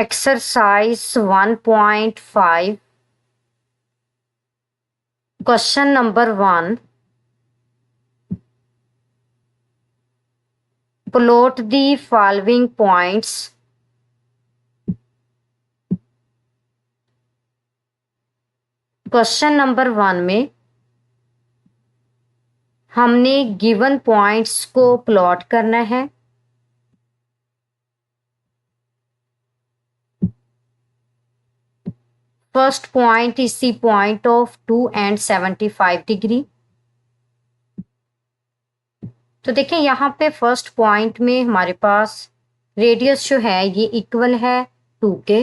Exercise 1.5 question number 1 plot the following points question number 1 में हमने given points को plot करना है। First point is the point of 2 and 75 degree. तो देखिए यहाँ पे फर्स्ट पॉइंट में हमारे पास रेडियस जो है ये इक्वल है 2 के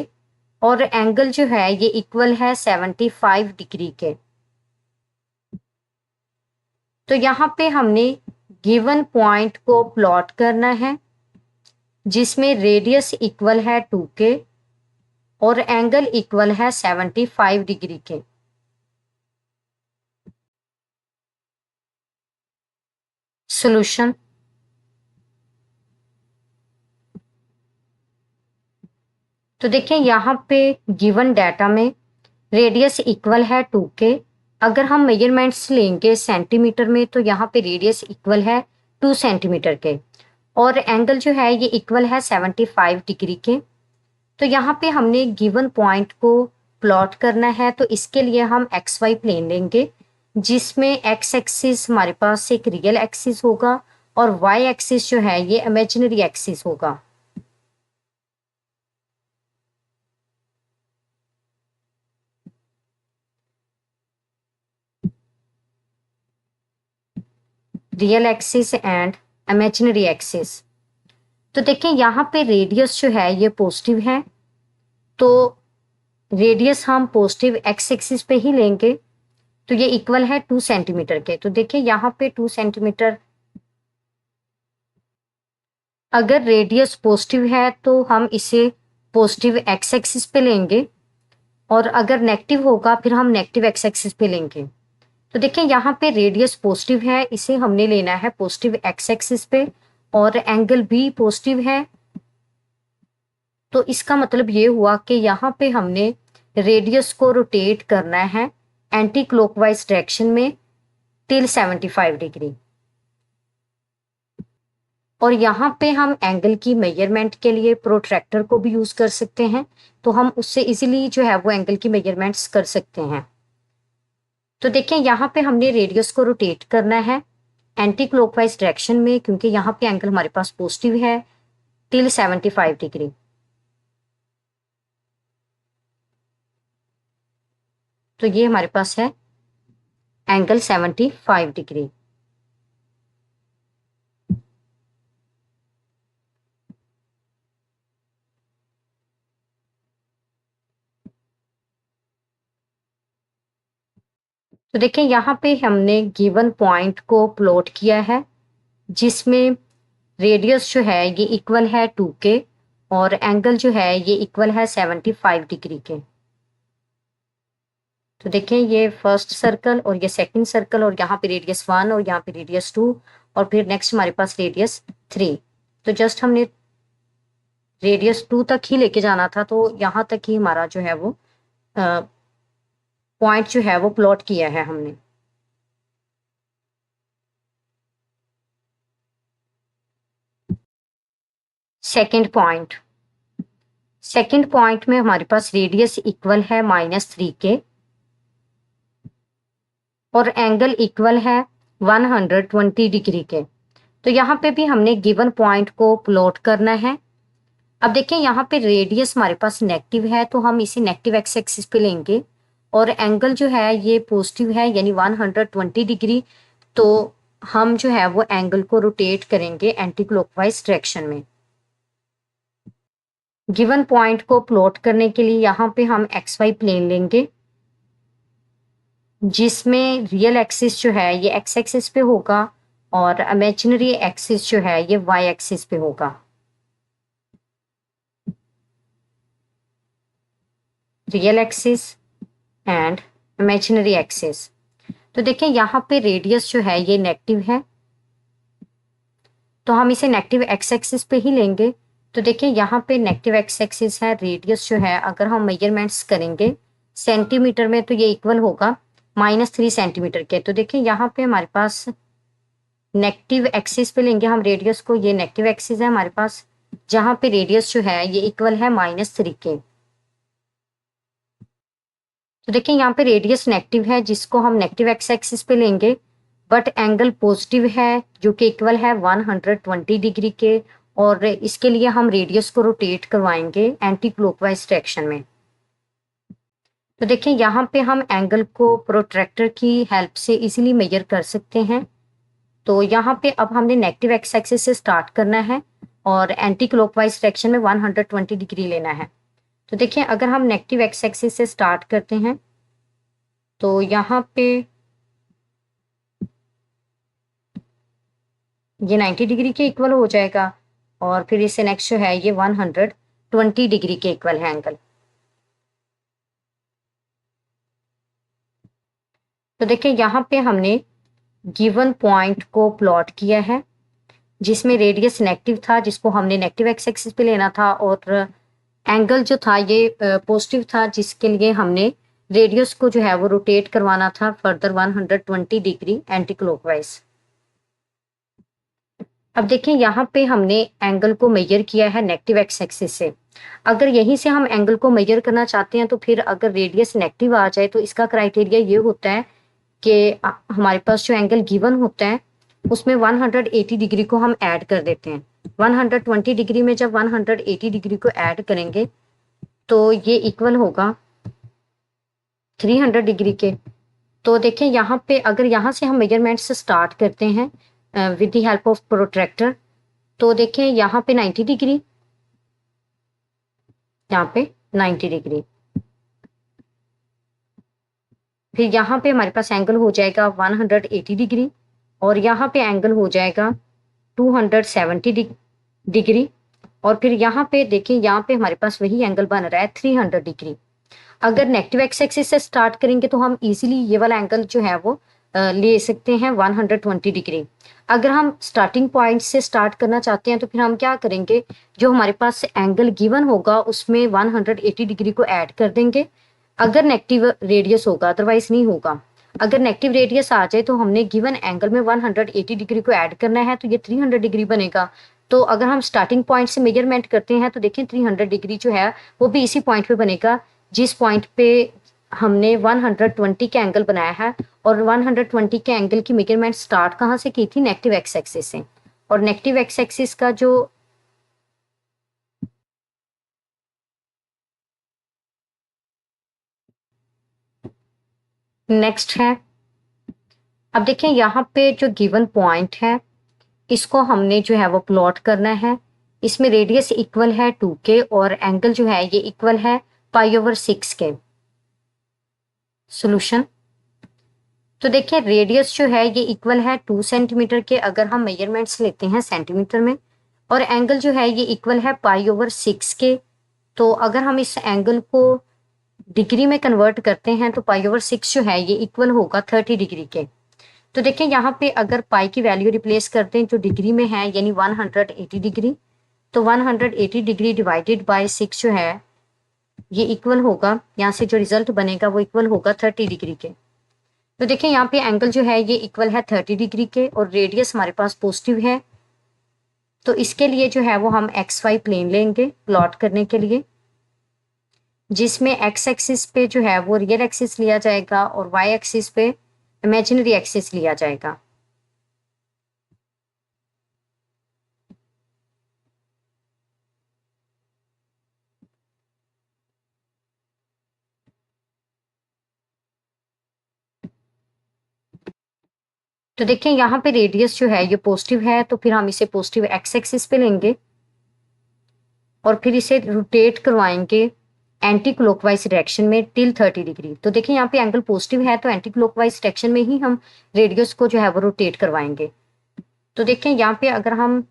और एंगल जो है ये इक्वल है 75 डिग्री के। तो यहाँ पे हमने गिवन पॉइंट को प्लॉट करना है जिसमें रेडियस इक्वल है 2 के और एंगल इक्वल है 75 डिग्री के। सॉल्यूशन। तो देखिए यहाँ पे गिवन डाटा में रेडियस इक्वल है 2 के। अगर हम मेजरमेंट्स लेंगे सेंटीमीटर में तो यहाँ पे रेडियस इक्वल है 2 सेंटीमीटर के और एंगल जो है ये इक्वल है 75 डिग्री के। तो यहाँ पे हमने गिवन पॉइंट को प्लॉट करना है तो इसके लिए हम एक्स वाई प्लेन लेंगे जिसमें एक्स एक्सिस हमारे पास एक रियल एक्सिस होगा और वाई एक्सिस जो है ये इमेजिनरी एक्सिस होगा। Real axis and imaginary axis. तो देखिए यहाँ पे रेडियस जो है ये पॉजिटिव है तो रेडियस हम पॉजिटिव एक्स एक्सिस पे ही लेंगे तो ये इक्वल है 2 सेंटीमीटर के। तो देखिए यहाँ पे 2 सेंटीमीटर, अगर रेडियस पॉजिटिव है तो हम इसे पॉजिटिव एक्स एक्सिस पे लेंगे और अगर नेगेटिव होगा फिर हम नेगेटिव एक्स एक्सिस पे लेंगे। तो देखिए यहाँ पे रेडियस पॉजिटिव है, इसे हमने लेना है पॉजिटिव एक्स एक्सिस पे और एंगल भी पॉजिटिव है। तो इसका मतलब ये हुआ कि यहाँ पे हमने रेडियस को रोटेट करना है एंटी क्लॉकवाइज डायरेक्शन में टिल 75 डिग्री। और यहाँ पे हम एंगल की मेजरमेंट के लिए प्रोट्रैक्टर को भी यूज कर सकते हैं तो हम उससे इजीली जो है वो एंगल की मेजरमेंट्स कर सकते हैं। तो देखिए यहाँ पे हमने रेडियस को रोटेट करना है एंटी क्लॉकवाइज डायरेक्शन में क्योंकि यहाँ पे एंगल हमारे पास पॉजिटिव है टिल 75 डिग्री। तो ये हमारे पास है एंगल 75 डिग्री। तो देखिए यहाँ पे हमने गिवन पॉइंट को प्लॉट किया है जिसमें रेडियस जो है ये इक्वल है 2 के और एंगल जो है ये इक्वल है 75 डिग्री के। तो देखिए ये फर्स्ट सर्कल और ये सेकंड सर्कल और यहाँ पे रेडियस 1 और यहाँ पे रेडियस 2 और फिर नेक्स्ट हमारे पास रेडियस 3। तो जस्ट हमने रेडियस 2 तक ही लेके जाना था तो यहाँ तक ही हमारा जो है वो पॉइंट जो है वो प्लॉट किया है हमने। सेकंड पॉइंट में हमारे पास रेडियस इक्वल है -3 के और एंगल इक्वल है 120 डिग्री के। तो यहाँ पे भी हमने गिवन पॉइंट को प्लॉट करना है। अब देखिए यहाँ पे रेडियस हमारे पास नेगेटिव है तो हम इसे नेगेटिव एक्स एक्सिस पे लेंगे और एंगल जो है ये पॉजिटिव है यानी 120 डिग्री। तो हम जो है वो एंगल को रोटेट करेंगे एंटी क्लॉकवाइज डायरेक्शन में। गिवन पॉइंट को प्लॉट करने के लिए यहाँ पे हम एक्स वाई प्लेन लेंगे जिसमें रियल एक्सिस जो है ये एक्स एक्सिस पे होगा और इमेजिनरी एक्सिस जो है ये वाई एक्सिस पे होगा। Real axis and imaginary axis. तो देखिए यहाँ पे रेडियस जो है ये नेगेटिव है तो हम इसे नेगेटिव एक्स एक्सिस पे ही लेंगे। तो देखिए यहाँ पे नेगेटिव एक्स एक्सिस है, रेडियस जो है अगर हम मेजरमेंट्स करेंगे सेंटीमीटर में तो ये इक्वल होगा -3 सेंटीमीटर के। तो देखिए यहाँ पे हमारे पास नेगेटिव एक्सिस पे लेंगे हम रेडियस को, ये नेगेटिव एक्सिस है हमारे पास, जहाँ पे रेडियस जो है ये इक्वल है -3 के। तो देखिए यहाँ पे रेडियस नेगेटिव है जिसको हम नेगेटिव एक्स एक्सिस पे लेंगे, बट एंगल पॉजिटिव है जो कि इक्वल है 120 डिग्री के, और इसके लिए हम रेडियस को रोटेट करवाएंगे एंटी क्लॉकवाइज डायरेक्शन में। तो देखिए यहाँ पे हम एंगल को प्रोट्रैक्टर की हेल्प से इजीली मेजर कर सकते हैं। तो यहाँ पे अब हमने नेगेटिव एक्स एक्सिस से स्टार्ट करना है और एंटी क्लॉकवाइज डायरेक्शन में 120 डिग्री लेना है। तो देखिए अगर हम नेगेटिव एक्स एक्सिस से स्टार्ट करते हैं तो यहाँ पे ये 90 डिग्री के इक्वल हो जाएगा, और फिर इससे नेक्स्ट जो है ये 120 डिग्री के इक्वल है एंगल। तो देखिए यहाँ पे हमने गिवन पॉइंट को प्लॉट किया है जिसमें रेडियस नेगेटिव था जिसको हमने नेगेटिव एक्स एक्सिस पे लेना था, और एंगल जो था ये पॉजिटिव था जिसके लिए हमने रेडियस को जो है वो रोटेट करवाना था फर्दर 120 डिग्री एंटी क्लॉकवाइज। अब देखिए यहाँ पे हमने एंगल को मेजर किया है नेगेटिव एक्स एक्सिस से। अगर यहीं से हम एंगल को मेजर करना चाहते हैं तो फिर अगर रेडियस नेगेटिव आ जाए तो इसका क्राइटेरिया ये होता है कि हमारे पास जो एंगल गिवन होता है उसमें 180 डिग्री को हम ऐड कर देते हैं। 120 डिग्री में जब 180 डिग्री को ऐड करेंगे तो ये इक्वल होगा 300 डिग्री के। तो देखिए यहाँ पे अगर यहाँ से हम मेजरमेंट से स्टार्ट करते हैं with the help of protractor, तो देखिए यहाँ पे 90 डिग्री, यहाँ पे 90 डिग्री, फिर यहाँ पे हमारे पास एंगल हो जाएगा 180 डिग्री, और यहाँ पे एंगल हो जाएगा 270 डिग्री, और फिर यहाँ पे देखिए यहाँ पे हमारे पास वही एंगल बन रहा है 300 डिग्री। अगर नेगेटिव एक्स एक्सिस से स्टार्ट करेंगे तो हम इजीली ये वाला एंगल जो है वो ले सकते हैं 120 डिग्री। अगर हम स्टार्टिंग पॉइंट से स्टार्ट करना चाहते हैं तो फिर हम क्या करेंगे, जो हमारे पास एंगल गिवन होगा उसमें 180 डिग्री को ऐड कर देंगे अगर नेगेटिव रेडियस होगा, अदरवाइज नहीं होगा। अगर नेगेटिव रेडियस आ जाए तो हमने गिवन एंगल में 180 डिग्री को ऐड करना है तो ये 300 डिग्री बनेगा। तो अगर हम स्टार्टिंग पॉइंट से मेजरमेंट करते हैं तो देखिए 300 डिग्री जो है वो भी इसी पॉइंट पे बनेगा जिस पॉइंट पे हमने 120 का एंगल बनाया है, और 120 के एंगल की मेजरमेंट स्टार्ट कहाँ से की थी, नेगेटिव एक्स एक्सिस से। और नेगेटिव एक्स एक्सिस का जो नेक्स्ट है, अब देखिए यहाँ पे जो गिवन पॉइंट है इसको हमने जो है वो प्लॉट करना है। इसमें रेडियस इक्वल है 2 के और एंगल जो है ये इक्वल है π/6 के। सॉल्यूशन, तो देखिए रेडियस जो है ये इक्वल है 2 सेंटीमीटर के अगर हम मेजरमेंट्स लेते हैं सेंटीमीटर में, और एंगल जो है ये इक्वल है π/6 के। तो अगर हम इस एंगल को डिग्री में कन्वर्ट करते हैं तो π/6 जो है ये इक्वल होगा 30 डिग्री के। तो देखिए यहाँ पे अगर पाई की वैल्यू रिप्लेस करते हैं जो डिग्री में है यानी 180 डिग्री, तो 180 डिग्री डिवाइडेड बाय 6 जो है ये इक्वल होगा, यहाँ से जो रिजल्ट बनेगा वो इक्वल होगा 30 डिग्री के। तो देखिए यहाँ पे एंगल जो है ये इक्वल है 30 डिग्री के और रेडियस हमारे पास पॉजिटिव है। तो इसके लिए जो है वो हम XY प्लेन लेंगे प्लॉट करने के लिए, जिसमें X एक्सिस पे जो है वो रियल एक्सिस लिया जाएगा और Y एक्सिस पे इमेजिनरी एक्सिस लिया जाएगा। तो देखिए यहाँ पे रेडियस जो है ये पॉजिटिव है तो फिर हम इसे पॉजिटिव X एक्सिस पे लेंगे और फिर इसे रोटेट करवाएंगे एंटी क्लॉकवाइज डायरेक्शन में टिल 30 डिग्री। तो देखिए यहाँ पे एंगल पॉजिटिव है तो एंटी क्लॉकवाइज डायरेक्शन में ही हम रेडियस को जो है वो रोटेट करवाएंगे। तो देखिए यहाँ पे अगर हम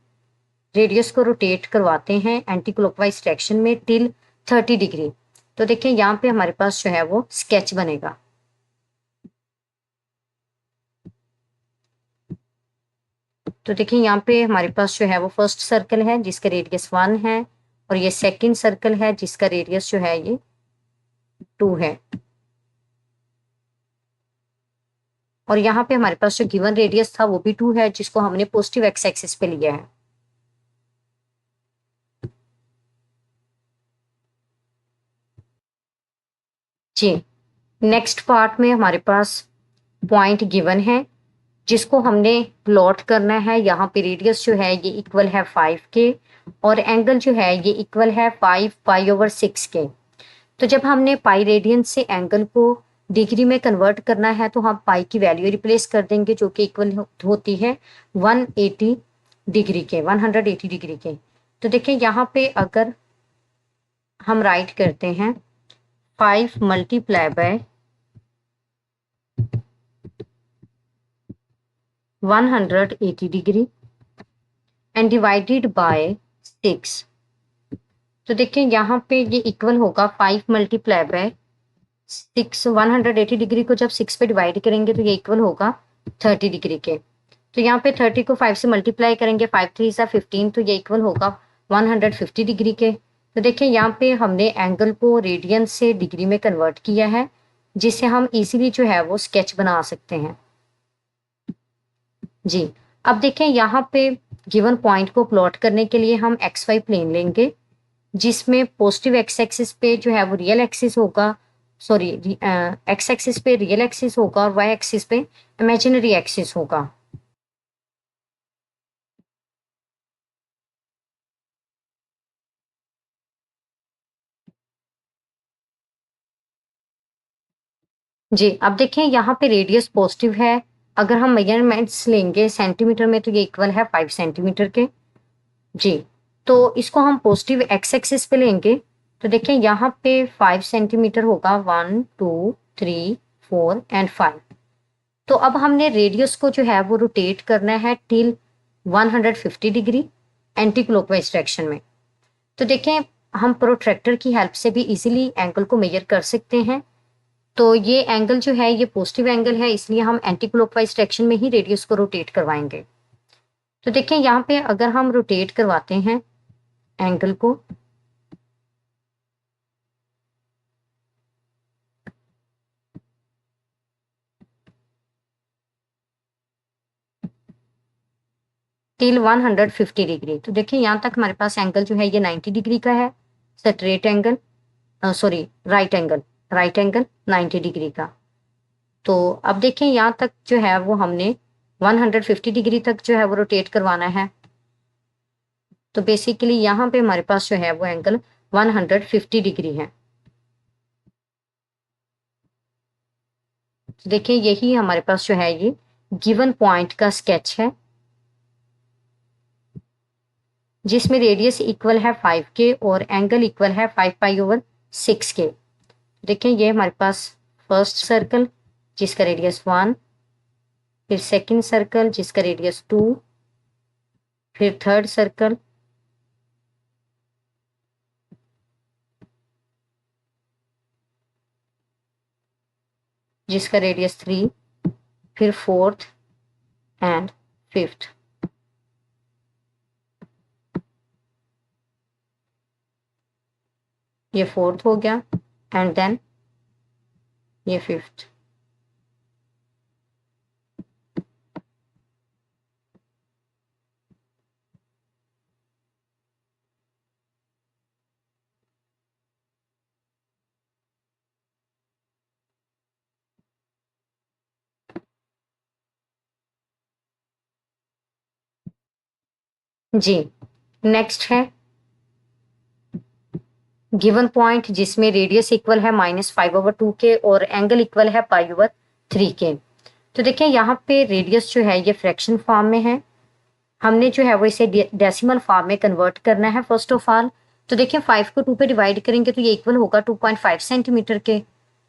रेडियस को रोटेट करवाते हैं एंटी क्लॉकवाइज डायरेक्शन में टिल 30 डिग्री, तो देखिए यहाँ पे हमारे पास जो है वो स्केच बनेगा। तो देखिए यहाँ पे हमारे पास जो है वो फर्स्ट सर्कल है जिसका रेडियस 1 है, और ये सेकंड सर्कल है जिसका रेडियस जो है ये 2 है। और यहाँ पे हमारे पास जो गिवन रेडियस था वो भी 2 है, जिसको हमने पॉजिटिव एक्स एक्सिस पे लिया है। जी, नेक्स्ट पार्ट में हमारे पास पॉइंट गिवन है जिसको हमने प्लॉट करना है। यहाँ पे रेडियस जो है ये इक्वल है 5 के और एंगल जो है ये इक्वल है 5 पाई/6 के। तो जब हमने पाई रेडियन से एंगल को डिग्री में कन्वर्ट करना है तो हम पाई की वैल्यू रिप्लेस कर देंगे जो कि इक्वल होती है 180 डिग्री के, 180 डिग्री के। तो देखिए यहाँ पे अगर हम राइट करते हैं 5 multiply by 180 degree and divided by 6। तो देखिए यहाँ पे ये इक्वल होगा 5 मल्टीप्लाई बाय 6। 180 डिग्री को जब 6 पे डिवाइड करेंगे तो ये इक्वल होगा 30 डिग्री के। तो यहाँ पे 30 को 5 से मल्टीप्लाई करेंगे, 5 3 सा 15, तो ये इक्वल होगा 150 डिग्री के। तो देखिए यहाँ पे हमने एंगल को रेडियन से डिग्री में कन्वर्ट किया है, जिससे हम इजीली जो है वो स्केच बना सकते हैं। जी, अब देखें यहाँ पे गिवन पॉइंट को प्लॉट करने के लिए हम एक्स वाई प्लेन लेंगे, जिसमें पॉजिटिव एक्स एक्सिस पे जो है वो रियल एक्सिस होगा, सॉरी एक्स एक्सिस पे रियल एक्सिस होगा और वाई एक्सिस पे इमेजिनरी एक्सिस होगा। जी, अब देखें यहाँ पे रेडियस पॉजिटिव है। अगर हम मेजरमेंट्स लेंगे सेंटीमीटर में तो ये इक्वल है 5 सेंटीमीटर के। जी, तो इसको हम पॉजिटिव एक्स एक्सिस पे लेंगे तो देखें यहाँ पे 5 सेंटीमीटर होगा, 1 2 3 4 एंड 5। तो अब हमने रेडियस को जो है वो रोटेट करना है till 150 degree anti clockwise direction में। तो देखें हम प्रोट्रैक्टर की हेल्प से भी इजीली एंगल को मेजर कर सकते हैं। तो ये एंगल जो है ये पॉजिटिव एंगल है, इसलिए हम एंटी क्लॉकवाइज डायरेक्शन में ही रेडियस को रोटेट करवाएंगे। तो देखें यहाँ पे अगर हम रोटेट करवाते हैं एंगल को, टिल 150 डिग्री, तो देखिए यहाँ तक हमारे पास एंगल जो है ये 90 डिग्री का है, straight angle, sorry right angle, right angle 90 degree का। तो अब देखें यहाँ तक जो है वो हमने 150 डिग्री तक जो है वो रोटेट करवाना है। तो बेसिकली यहाँ पे हमारे पास जो है वो एंगल 150 डिग्री है। तो देखिए यही हमारे पास जो है ये गिवन पॉइंट का स्केच है, जिसमें रेडियस इक्वल है 5 के और एंगल इक्वल है 5 पाई/6 के। देखें ये हमारे पास फर्स्ट सर्कल जिसका रेडियस 1, फिर सेकंड सर्कल जिसका रेडियस 2, फिर थर्ड सर्कल, जिसका रेडियस 3, फिर फोर्थ एंड फिफ्थ। ये फोर्थ हो गया एंड देन ये फिफ्थ। जी, नेक्स्ट है गिवन पॉइंट जिसमें रेडियस इक्वल है -5/2 के और एंगल इक्वल है पाई/3 के। तो देखिए यहाँ पे रेडियस जो है ये फ्रैक्शन फॉर्म में है, हमने जो है वो इसे डेसिमल फॉर्म में कन्वर्ट करना है फर्स्ट ऑफ ऑल। तो देखिए 5 को 2 पे डिवाइड करेंगे तो ये इक्वल होगा 2.5 सेंटीमीटर के।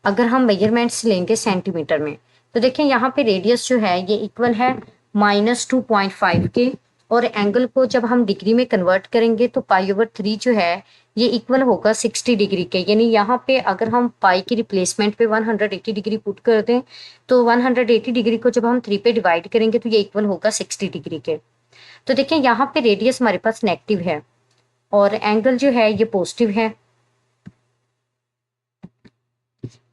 अगर हम मेजरमेंट्स लेंगे सेंटीमीटर में तो देखिए यहाँ पे रेडियस जो है ये इक्वल है -2.5 के और एंगल को जब हम डिग्री में कन्वर्ट करेंगे तो पाई/3 जो है ये इक्वल होगा 60 डिग्री के। यानी यहाँ पे अगर हम पाई की रिप्लेसमेंट पे 180 डिग्री पुट कर दें तो 180 डिग्री को जब हम 3 पे डिवाइड करेंगे तो ये इक्वल होगा 60 डिग्री के। तो देखिए यहाँ पे रेडियस हमारे पास नेगेटिव है, और एंगल जो है ये पॉजिटिव है।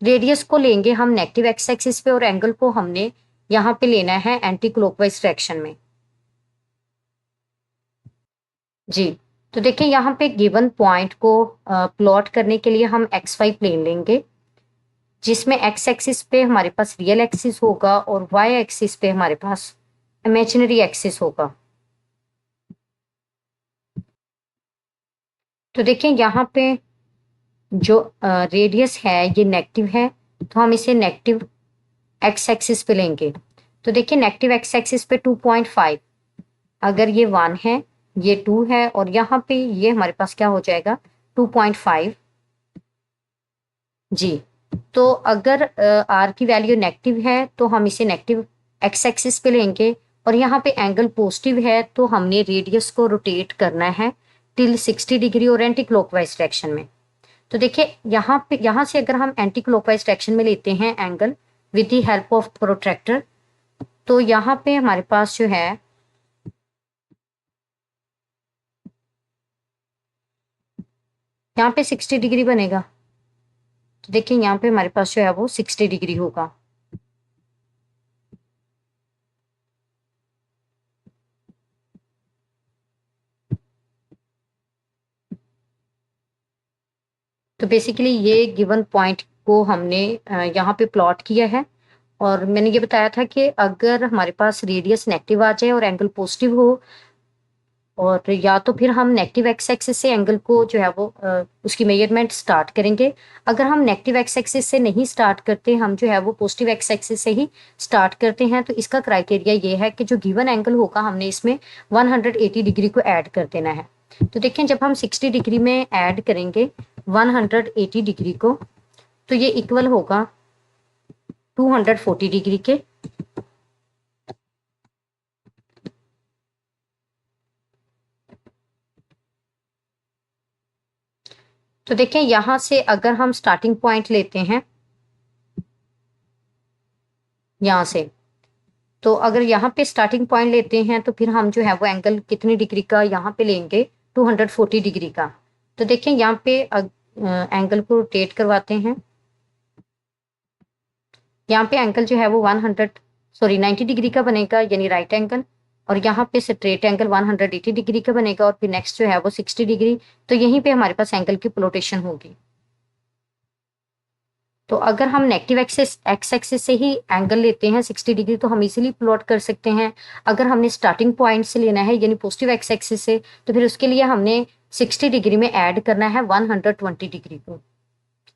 रेडियस को लेंगे हम नेगेटिव एक्स एक्सिस पे और एंगल को हमने यहाँ पे लेना है एंटी क्लॉकवाइज डायरेक्शन में। जी, तो देखिए यहाँ पे गिवन पॉइंट को प्लॉट करने के लिए हम एक्स वाई प्लेन लेंगे, जिसमें एक्स एक्सिस पे हमारे पास रियल एक्सिस होगा और वाई एक्सिस पे हमारे पास इमेजिनरी एक्सिस होगा। तो देखिए यहाँ पे जो रेडियस है ये नेगेटिव है, तो हम इसे नेगेटिव एक्स एक्सिस पे लेंगे। तो देखिए नेगेटिव एक्स एक्सिस पे 2.5, अगर ये 1 है, ये 2 है और यहाँ पे ये हमारे पास क्या हो जाएगा 2.5। जी, तो अगर आर की वैल्यू नेगेटिव है तो हम इसे नेगेटिव एक्स एक्सिस पे लेंगे और यहाँ पे एंगल पॉजिटिव है तो हमने रेडियस को रोटेट करना है टिल 60 डिग्री और एंटी क्लॉकवाइज डायरेक्शन में। तो देखिए यहाँ से अगर हम एंटी क्लॉकवाइज डायरेक्शन में लेते हैं angle with the help of protractor, तो यहाँ पे हमारे पास जो है यहाँ पे 60 डिग्री बनेगा। तो देखिए यहाँ पे हमारे पास जो है वो 60 डिग्री होगा। तो बेसिकली ये गिवन पॉइंट को हमने यहाँ पे प्लॉट किया है और मैंने ये बताया था कि अगर हमारे पास रेडियस नेगेटिव आ जाए और एंगल पॉजिटिव हो, और या तो फिर हम नेगेटिव एक्स एक्सिस से एंगल को जो है वो उसकी मेजरमेंट स्टार्ट करेंगे। अगर हम नेगेटिव एक्स एक्सिस से नहीं स्टार्ट करते, हम जो है वो पॉजिटिव एक्स एक्सिस से ही स्टार्ट करते हैं, तो इसका क्राइटेरिया ये है कि जो गिवन एंगल होगा हमने इसमें 180 डिग्री को ऐड कर देना है। तो देखिए जब हम 60 डिग्री में ऐड करेंगे 180 डिग्री को, तो ये इक्वल होगा 240 डिग्री के। तो देखिए यहां से अगर हम स्टार्टिंग पॉइंट लेते हैं यहां से, तो अगर यहाँ पे स्टार्टिंग पॉइंट लेते हैं तो फिर हम जो है वो एंगल कितनी डिग्री का यहाँ पे लेंगे 240 डिग्री का। तो देखिए यहाँ पे एंगल को रोटेट करवाते हैं। यहाँ पे एंगल जो है वो 90 डिग्री का बनेगा यानी राइट एंगल, और यहाँ पे स्ट्रेट एंगल 180 डिग्री का बनेगा और फिर नेक्स्ट जो है वो 60 डिग्री। तो यहीं पे हमारे पास एंगल की प्लोटेशन होगी। तो अगर हम नेगेटिव एक्स एक्सिस से ही एंगल लेते हैं 60 डिग्री तो हम इजीली प्लॉट कर सकते हैं। अगर हमने स्टार्टिंग पॉइंट से लेना है यानी पॉजिटिव एक्स एक्सिस से, तो फिर उसके लिए हमने 60 डिग्री में ऐड करना है 120 डिग्री को।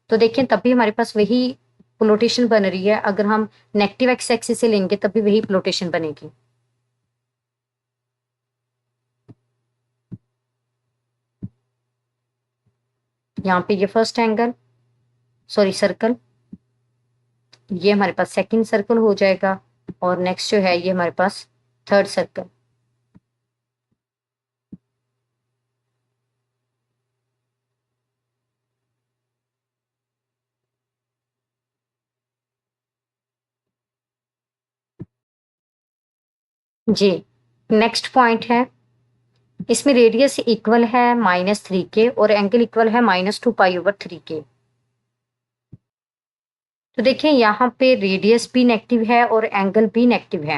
तो देखें तब भी हमारे पास वही प्लोटेशन बन रही है। अगर हम नेगेटिव एक्स एक्सिस से लेंगे तब भी वही प्लोटेशन बनेगी। यहाँ पे ये फर्स्ट एंगल सर्कल, ये हमारे पास सेकंड सर्कल हो जाएगा और नेक्स्ट जो है ये हमारे पास थर्ड सर्कल। जी, नेक्स्ट पॉइंट है, इसमें रेडियस इक्वल है -3 के और एंगल इक्वल है -2π/3 के। तो देखिए यहाँ पे रेडियस भी नेगेटिव है और एंगल भी नेगेटिव है।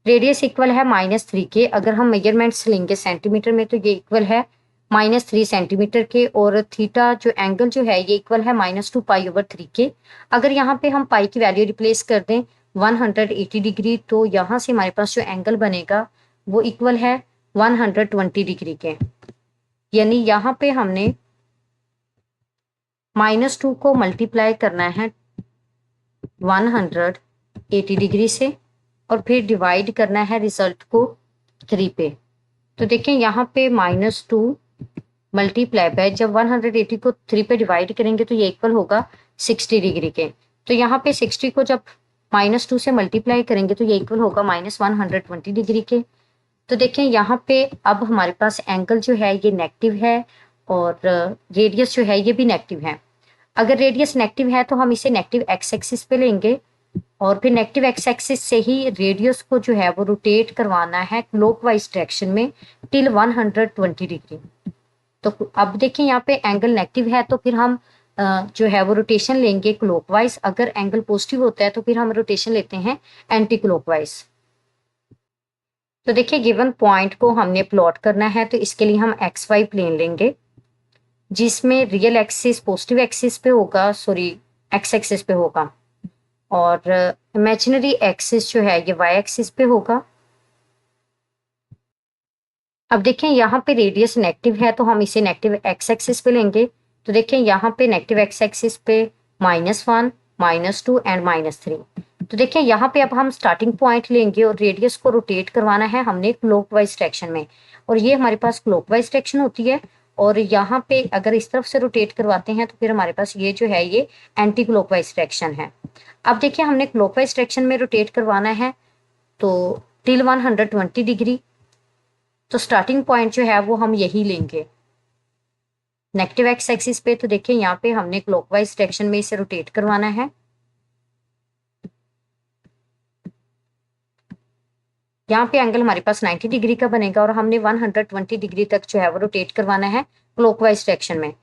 रेडियस इक्वल है -3 के, अगर हम मेजरमेंट्स लेंगे सेंटीमीटर में तो ये इक्वल है -3 सेंटीमीटर के, और थीटा जो एंगल जो है ये इक्वल है -2π/3 के। अगर यहाँ पे हम पाई की वैल्यू रिप्लेस कर दें 180 डिग्री, तो यहाँ से हमारे पास जो एंगल बनेगा वो इक्वल है 120 डिग्री के। यानी यहाँ पे हमने -2 को मल्टीप्लाई करना है 180 डिग्री से और फिर डिवाइड करना है रिजल्ट को 3 पे। तो देखें यहाँ पे -2 मल्टीप्लाई बाय, जब 180 को 3 पे डिवाइड करेंगे तो ये इक्वल होगा 60 डिग्री के। तो यहाँ पे 60 को जब -2 से मल्टीप्लाई करेंगे तो ये इक्वल होगा -120 डिग्री के। तो देखें यहाँ पे अब हमारे पास एंगल जो है ये नेगेटिव है और रेडियस जो है ये भी नेगेटिव है। अगर रेडियस नेगेटिव है तो हम इसे नेगेटिव एक्स एक्सिस पे लेंगे और फिर नेगेटिव एक्स एक्सिस से ही रेडियस को जो है वो रोटेट करवाना है क्लॉकवाइज डायरेक्शन में टिल 120 डिग्री। तो अब देखिए यहाँ पे एंगल नेगेटिव है तो फिर हम जो है वो रोटेशन लेंगे क्लॉकवाइज। अगर एंगल पॉजिटिव होता है तो फिर हम रोटेशन लेते हैं एंटी क्लॉकवाइज। तो देखिए गिवन पॉइंट को हमने प्लॉट करना है, तो इसके लिए हम एक्स वाई प्लेन लेंगे जिसमें रियल एक्सिस पॉजिटिव एक्सिस पे होगा, सॉरी एक्स एक्सिस पे होगा, और इमेजिनरी एक्सिस जो है ये वाई एक्सिस पे होगा। अब देखें यहाँ पे रेडियस नेगेटिव है तो हम इसे नेगेटिव एक्स एक्सिस पे लेंगे। तो देखें यहाँ पे नेगेटिव एक्स एक्सिस पे -1, -2 एंड -3। तो देखिए यहाँ पे अब हम स्टार्टिंग पॉइंट लेंगे और रेडियस को रोटेट करवाना है हमने क्लॉकवाइज डायरेक्शन में, और ये हमारे पास क्लॉकवाइज डायरेक्शन होती है। और यहाँ पे अगर इस तरफ से रोटेट करवाते हैं तो फिर हमारे पास ये जो है ये एंटी क्लॉकवाइज डायरेक्शन है। अब देखिए हमने क्लॉकवाइज डायरेक्शन में रोटेट करवाना है तो टिल 120 डिग्री। तो स्टार्टिंग पॉइंट जो है वो हम यही लेंगे नेगेटिव एक्स एक्सिस पे। तो देखिए यहाँ पे हमने क्लॉकवाइज डायरेक्शन में इसे रोटेट करवाना है। यहाँ पे एंगल हमारे पास 90 डिग्री का बनेगा और हमने 120 डिग्री तक जो है वो रोटेट करवाना है क्लॉकवाइज डायरेक्शन में।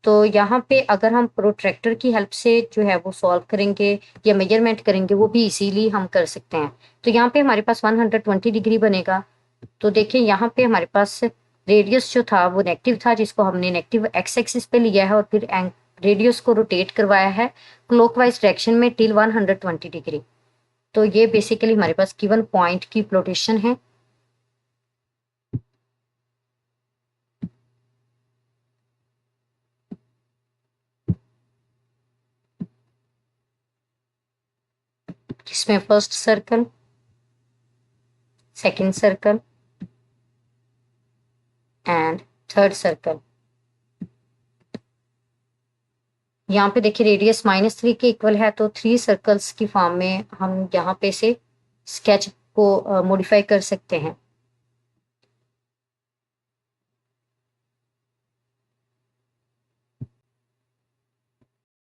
तो यहाँ पे अगर हम प्रोट्रैक्टर की हेल्प से जो है वो सॉल्व करेंगे या मेजरमेंट करेंगे वो भी इजीली हम कर सकते हैं। तो यहाँ पे हमारे पास 120 डिग्री बनेगा। तो देखिए यहाँ पे हमारे पास रेडियस जो था वो नेगेटिव था जिसको हमने नेगेटिव एक्स एक्सिस पे लिया है और फिर रेडियस को रोटेट करवाया है क्लॉकवाइज डायरेक्शन में टिल 120 डिग्री। तो ये बेसिकली हमारे पास गिवन पॉइंट की प्लोटेशन है। जिसमें first circle, second circle and third circle. यहाँ पे देखिए रेडियस -3 के इक्वल है तो 3 सर्कल्स की फॉर्म में हम यहाँ पे से स्केच को मॉडिफाई कर सकते हैं।